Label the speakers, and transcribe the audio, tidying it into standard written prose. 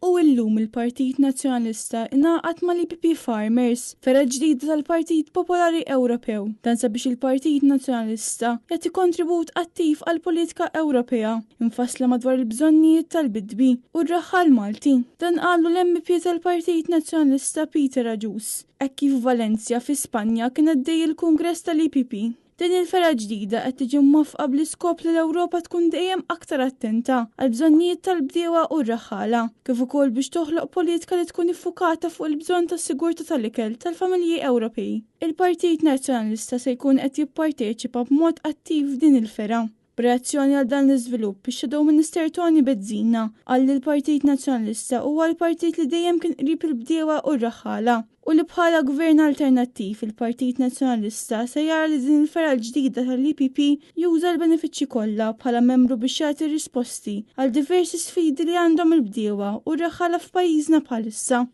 Speaker 1: U illum il-Partit Nazzjonalista ingħaqad mal-IPP Farmers fera ġdida tal-Partit Popolari Ewropew. Dan sabiex il-Partit Nazzjonalista jagħti kontribut attiv għal politika Ewropea infassla madwar il-bżonnijiet tal-bidwi u r-raħħal Malti. Dan qalu l-MP tal-Partit Nazzjonalista Peter Rajus. Hekk kif Valencia fi Spanja kien għaddej il-Kungress tal-IPP. Din il-fera ġdida qed tiġi mwafqa bl-iskop li l-Ewropa tkun dejjem aktar attenta għal bżonnijiet tal-bdiewa u r-raħħala, kif ukoll biex toħloq politika li tkun iffukata fuq il-bżonn tas-sigurtà tal-ikel tal-familji Ewropej. Il-Partit Nazzjonalista se jkun qed jipparteċipa b'mod attiv f'din il-fera. B'reazzjoni għal dan l-iżvilupp, ix-Shadow Minister Tony Bezzina qal li l-Partit Nazzjonalista huwa l-partit li dejjem kien qrib il-bdiewa u r-raħħala u li bħala gvern alternattiv il-Partit Nazzjonalista se jara li din il-fera l-ġdida tal-IPP juża l-benefiċċji kollha bħala membru biex jagħti risposti għal diversi sfidi li għandhom il-bdiewa u r-raħħala f'pajjiżna bħalissa.